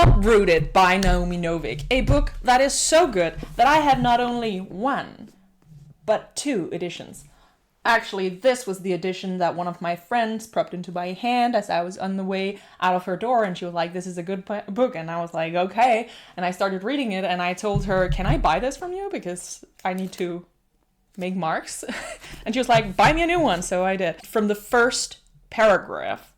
Uprooted by Naomi Novik, a book that is so good that I have not only one, but two editions. Actually, this was the edition that one of my friends propped into my hand as I was on the way out of her door, and she was like, this is a good book, and I was like, okay, and I started reading it, and I told her, can I buy this from you, because I need to make marks, and she was like, buy me a new one, so I did. From the first paragraph,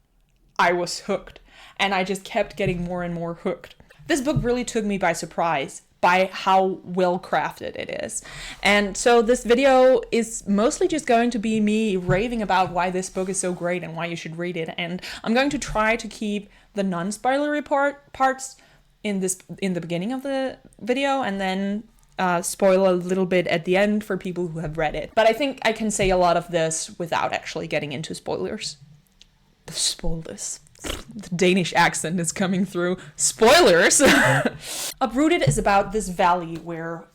I was hooked, and I just kept getting more and more hooked. This book really took me by surprise by how well crafted it is. And so this video is mostly just going to be me raving about why this book is so great and why you should read it. And I'm going to try to keep the non-spoilery parts in the beginning of the video, and then spoil a little bit at the end for people who have read it. But I think I can say a lot of this without actually getting into spoilers. Spoilers. The Danish accent is coming through. Spoilers! Uprooted is about this valley where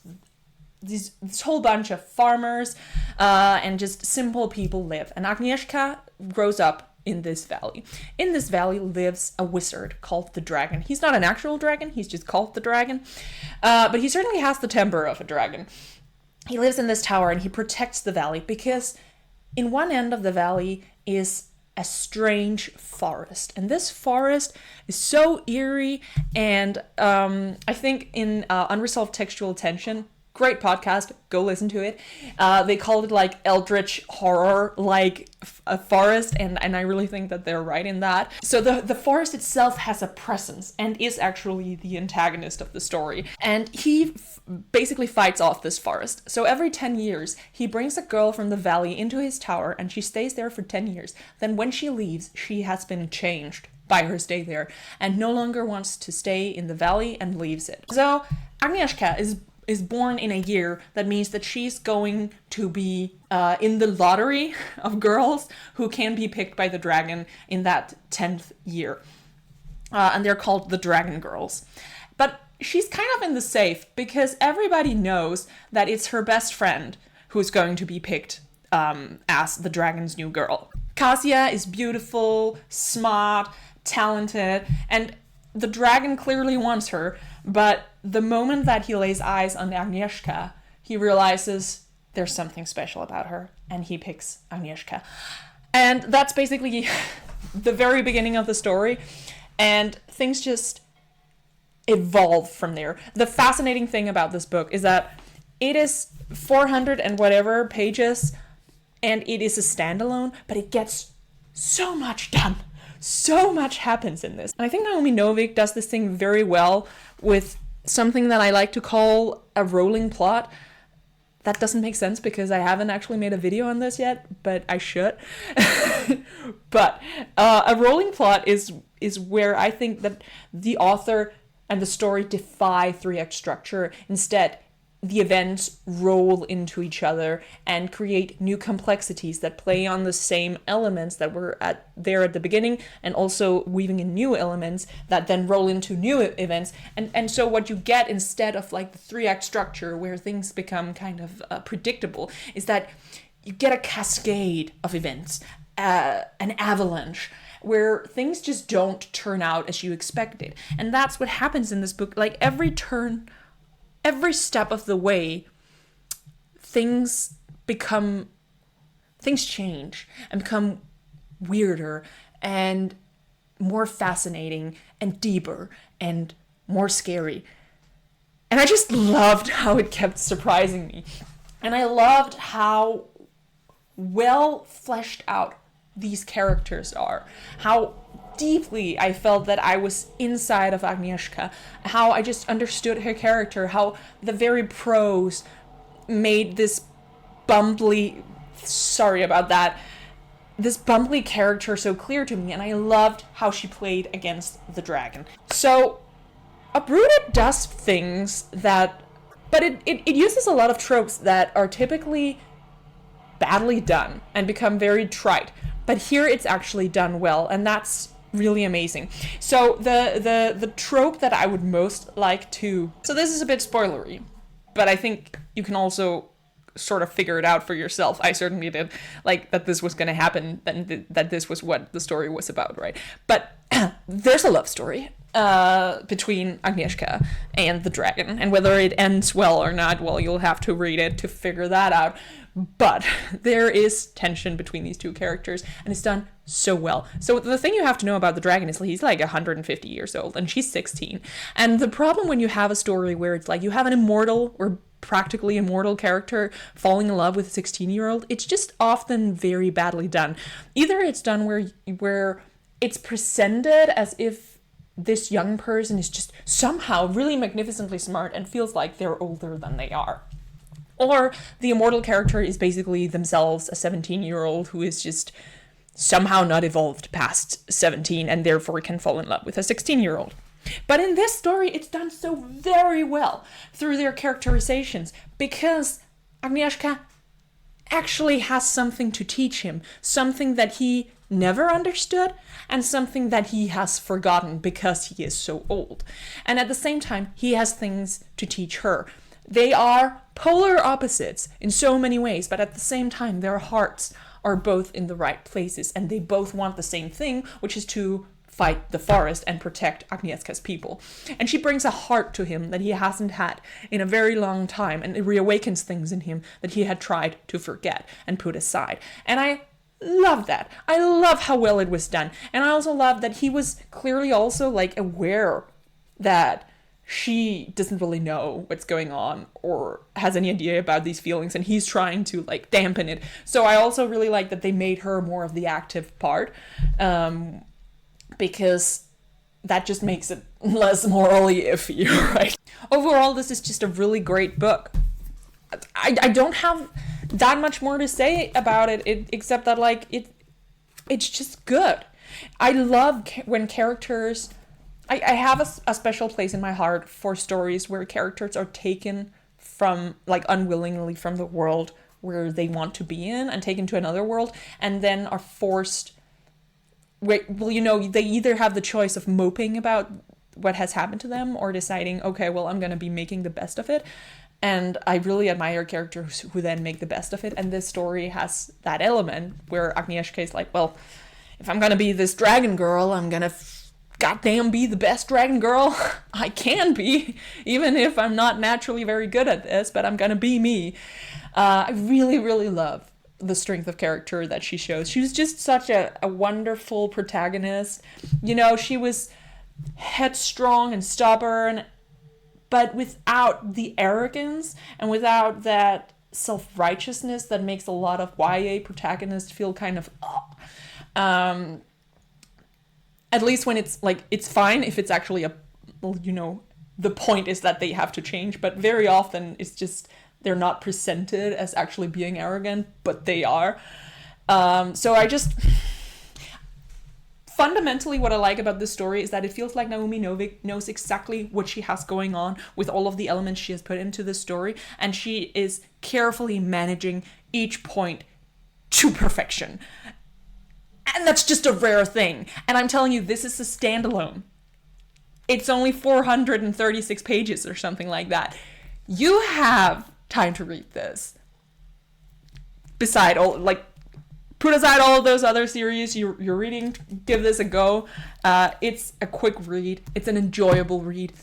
this whole bunch of farmers and just simple people live. And Agnieszka grows up in this valley. In this valley lives a wizard called the Dragon. He's not an actual dragon, he's just called the Dragon. But he certainly has the temper of a dragon. He lives in this tower and he protects the valley because in one end of the valley is a strange forest, and this forest is so eerie, and I think in Unresolved Textual Tension, great podcast, go listen to it, they called it like eldritch horror, like a forest, and I really think that they're right in that. So the forest itself has a presence and is actually the antagonist of the story, and he basically fights off this forest. So every 10 years he brings a girl from the valley into his tower, and she stays there for 10 years. Then when she leaves, she has been changed by her stay there and no longer wants to stay in the valley and leaves it. So Agnieszka is born in a year that means that she's going to be in the lottery of girls who can be picked by the dragon in that 10th year. And they're called the Dragon Girls. But she's kind of in the safe because everybody knows that it's her best friend who's going to be picked as the dragon's new girl. Kasia is beautiful, smart, talented, and the dragon clearly wants her, but the moment that he lays eyes on Agnieszka, he realizes there's something special about her, and he picks Agnieszka. And that's basically the very beginning of the story, and things just evolve from there. The fascinating thing about this book is that it is 400 and whatever pages, and it is a standalone, but it gets so much done. So much happens in this. And I think Naomi Novik does this thing very well with something that I like to call a rolling plot. That doesn't make sense because I haven't actually made a video on this yet, but I should. But a rolling plot is where I think that the author and the story defy 3-act structure. Instead, the events roll into each other and create new complexities that play on the same elements that were there at the beginning, and also weaving in new elements that then roll into new events. And so what you get instead of like the 3-act structure where things become kind of predictable is that you get a cascade of events, an avalanche, where things just don't turn out as you expected. And that's what happens in this book. Like every step of the way, things change and become weirder and more fascinating and deeper and more scary. And I just loved how it kept surprising me. And I loved how well fleshed out these characters are. How deeply I felt that I was inside of Agnieszka, how I just understood her character, how the very prose made this bumbly, sorry about that, this bumbly character so clear to me, and I loved how she played against the dragon. So Uprooted does things that, but it uses a lot of tropes that are typically badly done and become very trite, but here it's actually done well, and that's really amazing. So the trope that I would most like to... So this is a bit spoilery, but I think you can also sort of figure it out for yourself. I certainly did, like, that this was going to happen, and that this was what the story was about, right? But there's a love story. between Agnieszka and the dragon. And whether it ends well or not, well, you'll have to read it to figure that out. But there is tension between these two characters, and it's done so well. So the thing you have to know about the dragon is he's like 150 years old, and she's 16. And the problem when you have a story where it's like you have an immortal or practically immortal character falling in love with a 16-year-old, it's just often very badly done. Either it's done where it's presented as if this young person is just somehow really magnificently smart and feels like they're older than they are. Or the immortal character is basically themselves a 17-year-old who is just somehow not evolved past 17 and therefore can fall in love with a 16-year-old. But in this story, it's done so very well through their characterizations because Agnieszka actually has something to teach him, something that he never understood and something that he has forgotten because he is so old. And at the same time, he has things to teach her. They are polar opposites in so many ways, but at the same time, their hearts are both in the right places and they both want the same thing, which is to fight the forest and protect Agnieszka's people. And she brings a heart to him that he hasn't had in a very long time, and it reawakens things in him that he had tried to forget and put aside. And I love that. I love how well it was done. And I also love that he was clearly also like aware that she doesn't really know what's going on or has any idea about these feelings, and he's trying to like dampen it. So I also really like that they made her more of the active part, because that just makes it less morally iffy, right? Overall, this is just a really great book. I don't have that much more to say about it except that like it's just good. I love when characters... I have a special place in my heart for stories where characters are taken from, like, unwillingly from the world where they want to be in and taken to another world and then are forced... Well, you know, they either have the choice of moping about what has happened to them or deciding, okay, well, I'm going to be making the best of it. And I really admire characters who then make the best of it. And this story has that element where Agnieszka is like, well, if I'm going to be this dragon girl, I'm going to goddamn be the best dragon girl I can be, even if I'm not naturally very good at this, but I'm going to be me. I really, really love the strength of character that she shows. She was just such a wonderful protagonist. You know, she was headstrong and stubborn, but without the arrogance and without that self-righteousness that makes a lot of YA protagonists feel kind of, at least when it's like, it's fine if it's actually you know, the point is that they have to change, but very often it's just, they're not presented as actually being arrogant, but they are. So I just... Fundamentally, what I like about this story is that it feels like Naomi Novik knows exactly what she has going on with all of the elements she has put into the story, and she is carefully managing each point to perfection. And that's just a rare thing. And I'm telling you, this is a standalone. It's only 436 pages or something like that. You have time to read this. Beside all, like, put aside all of those other series you're reading, give this a go. It's a quick read. It's an enjoyable read.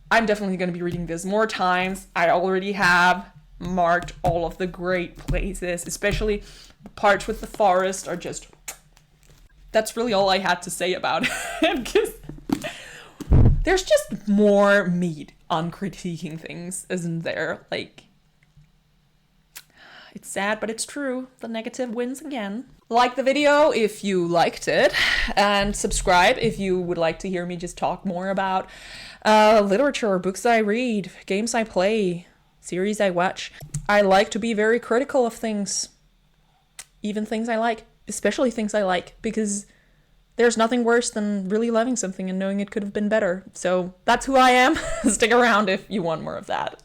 I'm definitely going to be reading this more times. I already have marked all of the great places, especially the parts with the forest are just... That's really all I had to say about it, because there's just more meat on critiquing things, isn't there? Like, it's sad, but it's true. The negative wins again. Like the video if you liked it, and subscribe if you would like to hear me just talk more about literature, books I read, games I play, series I watch. I like to be very critical of things, even things I like, especially things I like, because there's nothing worse than really loving something and knowing it could have been better. So that's who I am. Stick around if you want more of that.